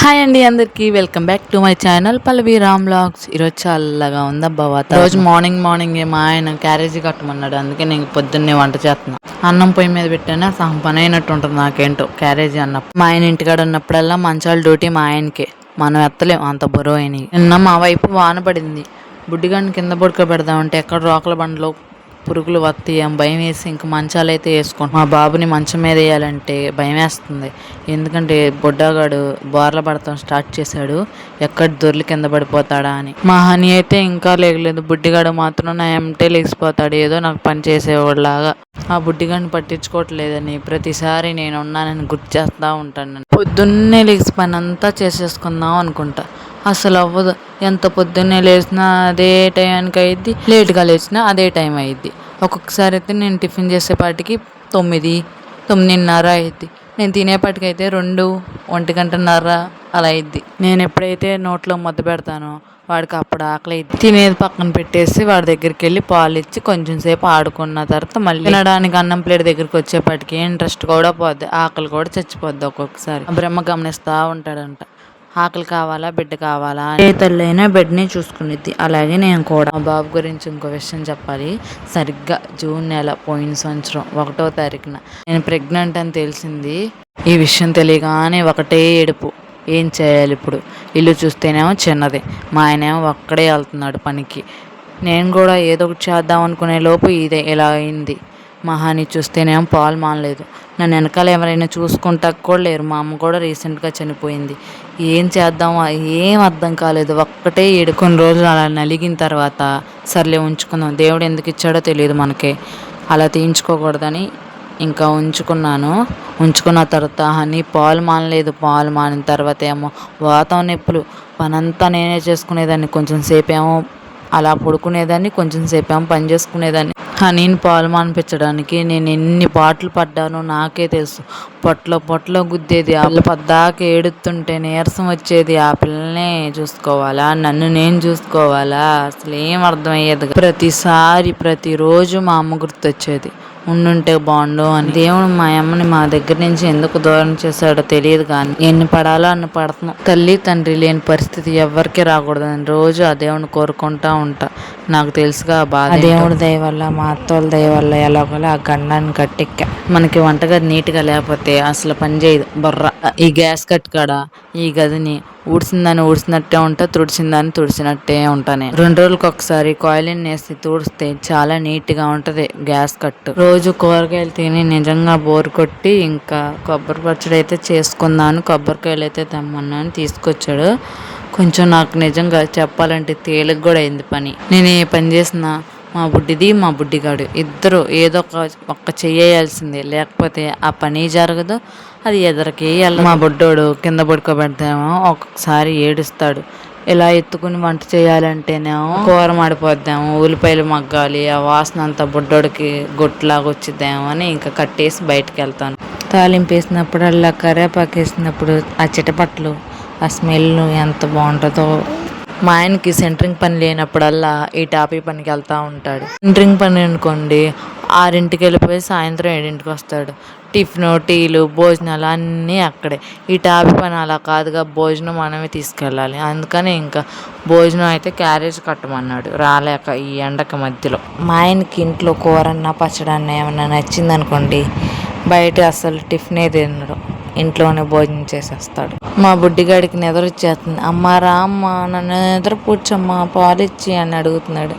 Hi అండి, అందరికీ welcome back to my channel Pallavi Ram vlogs. ఈరోజు చల్లగా ఉందబ్బా వాతావరణం. రోజు మార్నింగ్ మా ఆయన క్యారేజీ కట్టమన్నాడు, అందుకే నేను పొద్దున్నే వంట చేస్తున్నా. అన్నం పొయ్యి మీద పెట్టానా సగం పని అయినట్టు ఉంటుంది నాకేంటో క్యారేజీ అన్నప్పుడు. మా ఆయన ఇంటికాడ ఉన్నప్పుడల్లా మంచాల డ్యూటీ మా ఆయనకే, మనం ఎత్తలేం అంత బరువు అయినాయి. నిన్న మా వైపు వాన పడింది, బుడ్డిగాడిని కింద పడుకోబెడదామంటే ఎక్కడ రోకల బండ్లో పురుగులు వస్తాయి అని భయం వేసి ఇంక మంచాలు అయితే వేసుకుంటాం. మా బాబుని మంచం మీద వేయాలంటే భయం వేస్తుంది, ఎందుకంటే బుడ్డగాడు బోర్ల పడతాం స్టార్ట్ చేశాడు, ఎక్కడ దొర్లి కింద పడిపోతాడా అని. మా హనీ అయితే ఇంకా లేగలేదు, బుడ్డిగాడు మాత్రం నా ఎంటే లేచిపోతాడు, ఏదో నాకు పని చేసేవాడులాగా. ఆ బుడ్డిగాడిని పట్టించుకోవట్లేదని ప్రతిసారి నేను ఉన్నానని గుర్తు చేస్తూ ఉంటాను. పొద్దున్నే లేచి పని అంతా చేసేసుకుందాం అనుకుంటా, అసలు అవ్వదు. ఎంత పొద్దున్నే లేచినా అదే టైంకి అయ్యిద్ది, లేట్గా లేచినా అదే టైం అయ్యిద్ది. ఒక్కొక్కసారి అయితే నేను టిఫిన్ చేసేపాటికి 9-9:30 అయ్యిద్ది, నేను తినేపాటికైతే 2-1:30 అలా అయ్యిద్ది. నేను ఎప్పుడైతే నోట్లో ముద్ద పెడతానో వాడికి అప్పుడు ఆకలి అయ్యిద్ది. తినేది పక్కన పెట్టేసి వాడి దగ్గరికి వెళ్ళి పాలు ఇచ్చి కొంచెం సేపు ఆడుకున్న తర్వాత మళ్ళీ తినడానికి అన్నం ప్లేట్ దగ్గరికి వచ్చేపాటికి ఇంట్రెస్ట్ కూడా పోద్ది, ఆకలి కూడా చచ్చిపోద్ది. ఒక్కొక్కసారి బ్రహ్మ గమనిస్తూ ఉంటాడంట, ఆకలి కావాలా బిడ్డ కావాలా, ఏ తల్లైనా బిడ్డని చూసుకునేది. అలాగే నేను కూడా. మా బాబు గురించి ఇంకో విషయం చెప్పాలి. సరిగ్గా జూన్ నెల పోయిన సంవత్సరం 1వ తారీఖున నేను ప్రెగ్నెంట్ అని తెలిసింది. ఈ విషయం తెలియగానే ఒకటే ఏడుపు, ఏం చేయాలి ఇప్పుడు. ఇల్లు చూస్తేనేమో చిన్నది, మా ఆయనేమో ఒక్కడే వెళ్తున్నాడు పనికి. నేను కూడా ఏదో ఒకటి చేద్దాం అనుకునే లోపు ఇదే ఇలా అయింది. మా హాని చూస్తేనేమో పాలు మానలేదు, నన్ను వెనకాల ఎవరైనా చూసుకుంటా కూడా లేరు. మా అమ్మ కూడా రీసెంట్గా చనిపోయింది. ఏం చేద్దామో ఏం అర్థం కాలేదు, ఒక్కటే ఏడు. కొన్ని రోజులు అలా నలిగిన తర్వాత సర్లే ఉంచుకుందాం, దేవుడు ఎందుకు ఇచ్చాడో తెలియదు మనకే, అలా తీయించుకోకూడదని ఇంకా ఉంచుకున్న తర్వాత హనీ పాలు మానలేదు. పాలు మానిన తర్వాత ఏమో వాతం నొప్పులు. పనంతా నేనే చేసుకునేదాన్ని, కొంచెం సేపు ఏమో అలా పడుకునేదాన్ని, కొంచెం సేపు ఏమో పని చేసుకునేదాన్ని. హనీని పాలు మానిపించడానికి నేను ఎన్ని పాటలు పడ్డానో నాకే తెలుసు. పొట్టలో గుద్దేది, ఆ పిల్ల పద్దాక ఏడుతుంటే నీరసం వచ్చేది. ఆ పిల్లనే చూసుకోవాలా, నన్ను నేను చూసుకోవాలా, అసలు ఏం అర్థమయ్యేది. ప్రతిరోజు మా అమ్మ గుర్తొచ్చేది, ఉండుంటే బాగుండు అని. దేవుడు మా అమ్మని మా దగ్గర నుంచి ఎందుకు దూరం చేశాడో తెలియదు, కానీ ఎన్ని పడాలో అన్ని పడుతున్నాం. తల్లి తండ్రి లేని పరిస్థితి ఎవరికి రాకూడదని రోజు ఆ దేవుని కోరుకుంటా ఉంటా. నాకు తెలుసుగా బాధ. ఆ దేవుడి దయ వల్ల, మా అత్తోళ్ళ దయ వల్ల ఎలాగోలా ఆ గండాన్ని కట్టెక్కా. మనకి వంటగది నీట్గా లేకపోతే అసలు పని చేయదు బొర్ర. ఈ గ్యాస్ కట్ కాడ ఈ గదిని ఊడ్చిందని ఊడ్చినట్టే ఉంటా, తుడిచిందని తుడిచినట్టే ఉంటాను. 2 రోజులకు ఒకసారి కాయిలిన్ వేసి తుడిస్తే చాలా నీట్గా ఉంటుంది గ్యాస్ కట్టు. రోజు కూరగాయలు తిని నిజంగా బోర్ కొట్టి ఇంకా కొబ్బరి పచ్చడి అయితే చేసుకుందాను, కొబ్బరికాయలు అయితే తెమ్మన్నాను, తీసుకొచ్చాడు. కొంచెం నాకు నిజంగా చెప్పాలంటే తేలిక కూడా అయింది పని. నేను ఏ పని చేసినా మా బుడ్డిగాడు ఇద్దరు ఏదో ఒక్క చెయ్యాల్సిందే, లేకపోతే ఆ పని జరగదు, అది ఎదరికి వెళ్ళదు. మా బుడ్డోడు కింద పడుకోబెడతామో ఒక్కొక్కసారి ఏడుస్తాడు. ఇలా ఎత్తుకుని వంట చేయాలంటేనేమో కూర మాడిపోద్దాము, ఉల్లిపాయలు మగ్గాలి, ఆ వాసన అంతా బుడ్డోడికి గొట్టులాగా వచ్చిద్దామో అని ఇంకా కట్టేసి బయటకు వెళ్తాను. తాలింపు వేసినప్పుడల్లా, కరివేపాకు వేసినప్పుడు ఆ చిటపట్లు, ఆ స్మెల్ ఎంత బాగుంటుందో. మా ఆయనకి సెంటరింగ్ పని లేనప్పుడల్లా ఈ టాపీ పనికి వెళ్తూ ఉంటాడు. సెంటరింగ్ పని అనుకోండి, 6ంటికి వెళ్ళిపోయి సాయంత్రం 7ంటికి వస్తాడు. టిఫిన్, టీలు, భోజనాలు అన్నీ అక్కడే. ఈ టాపీ పని అలా కాదుగా, భోజనం మనమే తీసుకెళ్ళాలి. అందుకని ఇంకా భోజనం అయితే క్యారేజ్ కట్టమన్నాడు, రాలేక ఈ ఎండక మధ్యలో. మా ఆయనకి ఇంట్లో కూరన్నా పచ్చడన్నా ఏమన్నా నచ్చిందనుకోండి, బయట అసలు టిఫినే తినడు, ఇంట్లోనే భోజనం చేసేస్తాడు. మా బుడ్డిగాడికి నిద్ర వచ్చేస్తుంది. అమ్మ రా అమ్మ, నన్ను నిద్ర పూడ్చమ్మా, పాలిచ్చి అని అడుగుతున్నాడు.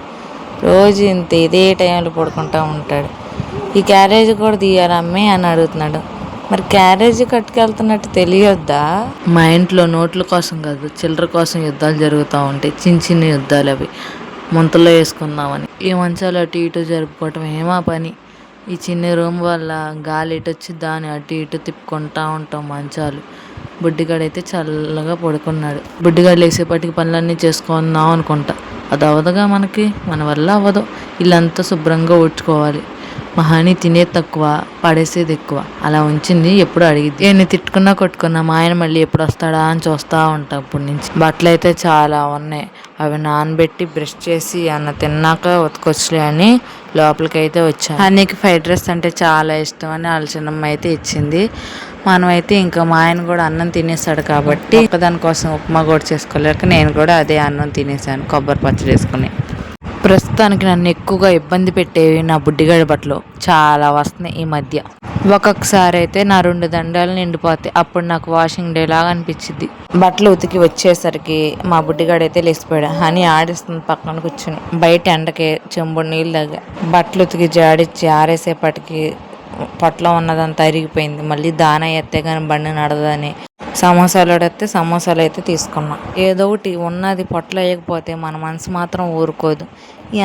రోజు ఇంత ఇదే టైంలో పడుకుంటూ ఉంటాడు. ఈ క్యారేజీ కూడా తీయాలమ్మే అని అడుగుతున్నాడు. మరి క్యారేజీ కట్టుకెళ్తున్నట్టు తెలియొద్దా? మా ఇంట్లో నోట్ల కోసం కాదు, చిల్లర కోసం యుద్ధాలు జరుగుతూ ఉంటాయి, చిన్న యుద్ధాలు. అవి ముంతలో వేసుకుందామని ఈ మంచాలు అటు ఇటు జరుపుకోవటం ఏమా పని. ఈ చిన్న రూమ్ వల్ల గాలి ఇటు వచ్చి దాన్ని అటు ఇటు తిప్పుకుంటూ ఉంటాం మంచాలు. బుడ్డిగాడైతే చల్లగా పడుకున్నాడు. బుడ్డిగాడు లేసేపటికి పనులన్నీ చేసుకుందాం అనుకుంటా, అది అవ్వదుగా మనకి, మన వల్ల అవ్వదు. ఇల్లంతా శుభ్రంగా ఊడ్చుకోవాలి. మా హాని తినేది తక్కువ, పడేసేది ఎక్కువ. అలా ఉంచింది ఎప్పుడు అడిగిద్ది. ఎన్ని తిట్టుకున్నా కొట్టుకున్నా మా ఆయన మళ్ళీ ఎప్పుడు వస్తాడా అని చూస్తూ ఉంటా. అప్పటి నుంచి బట్టలు అయితే చాలా ఉన్నాయి, అవి నానబెట్టి బ్రష్ చేసి అన్న తిన్నాక ఉతకొచ్చులే అని లోపలికి అయితే వచ్చాను. హనీకి ఫ్రైడ్ రైస్ అంటే చాలా ఇష్టం అని వాళ్ళ చిన్నమ్మ అయితే ఇచ్చింది. మనమైతే ఇంకా మా ఆయన కూడా అన్నం తినేస్తాడు కాబట్టి ఒకదానికోసం ఉప్మా కూడా చేసుకోలేక నేను కూడా అదే అన్నం తినేసాను కొబ్బరి పచ్చడి వేసుకుని. ప్రస్తుతానికి నన్ను ఎక్కువగా ఇబ్బంది పెట్టేవి నా బుడ్డిగాడి బట్టలు చాలా వస్తున్నాయి ఈ మధ్య. ఒక్కొక్కసారి అయితే నా 2 దండాలు నిండిపోతాయి. అప్పుడు నాకు వాషింగ్ డే లాగా అనిపించింది. బట్టలు ఉతికి వచ్చేసరికి మా బుడ్డిగాడైతే లేచిపోయాడు. హనీ ఆడిస్తుంది పక్కన కూర్చుని. బయట ఎండకి చెంబుడు నీళ్ళు దగ్గర బట్టలు ఉతికి జాడిచ్చి ఆరేసేపటికి పొట్టలో ఉన్నదంతా అరిగిపోయింది. మళ్ళీ దాన ఎత్తే కానీ బండి నడదని సమోసాలు అడిగితే సమోసాలు అయితే తీసుకున్నా. ఏదో ఒకటి ఉన్నది పొట్టలో వేయకపోతే మన మనసు మాత్రం ఊరుకోదు.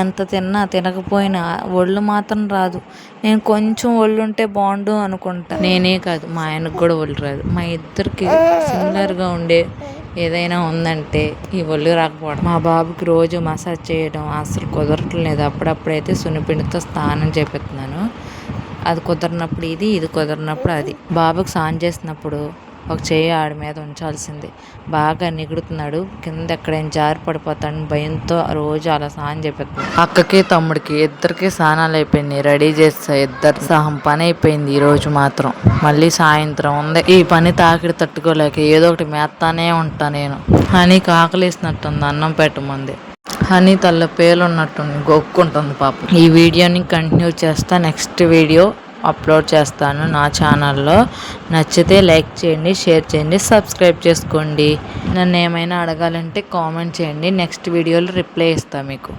ఎంత తిన్నా తినకపోయినా ఒళ్ళు మాత్రం రాదు. నేను కొంచెం ఒళ్ళు ఉంటే బాగుండు అనుకుంటా. నేనే కాదు మా ఆయనకు కూడా ఒళ్ళు రాదు. మా ఇద్దరికి సిమిలర్గా ఉండే ఏదైనా ఉందంటే ఈ ఒళ్ళు రాకపోవడం. మా బాబుకి రోజు మసాజ్ చేయడం అసలు కుదరట్లేదు. అప్పుడప్పుడైతే సున్నిపిండితో స్నానం చేపిస్తున్నాను. అది కుదరినప్పుడు ఇది కుదరినప్పుడు అది. బాబుకి స్నానం చేసినప్పుడు ఒక చెయ్యి ఆడి మీద ఉంచాల్సిందే. బాగా నిగుడుతున్నాడు, కింద ఎక్కడైనా జారి పడిపోతాడని భయంతో రోజు అలా స్నానం చేపిస్తాను. అక్కకి తమ్ముడికి ఇద్దరికి స్నానాలు అయిపోయింది. రెడీ చేస్తా ఇద్దరు సహం పని అయిపోయింది. ఈరోజు మాత్రం మళ్ళీ సాయంత్రం ఉంది. ఈ పని తాకిడి తట్టుకోలేక ఏదో ఒకటి మేస్తానే ఉంటా నేను. హనీకి ఆకలిసినట్టుంది అన్నం పెట్టమంది. హనీ తల్ల పేలున్నట్టుంది, గొక్కుంటుంది పాపం. ఈ వీడియోని కంటిన్యూ చేస్తా. నెక్స్ట్ వీడియో అప్లోడ్ చేస్తాను నా ఛానల్లో. నచ్చితే లైక్ చేయండి, షేర్ చేయండి, సబ్స్క్రైబ్ చేసుకోండి. నన్ను ఏమైనా అడగాలంటే కామెంట్ చేయండి. నెక్స్ట్ వీడియోలో రిప్లై ఇస్తాను మీకు.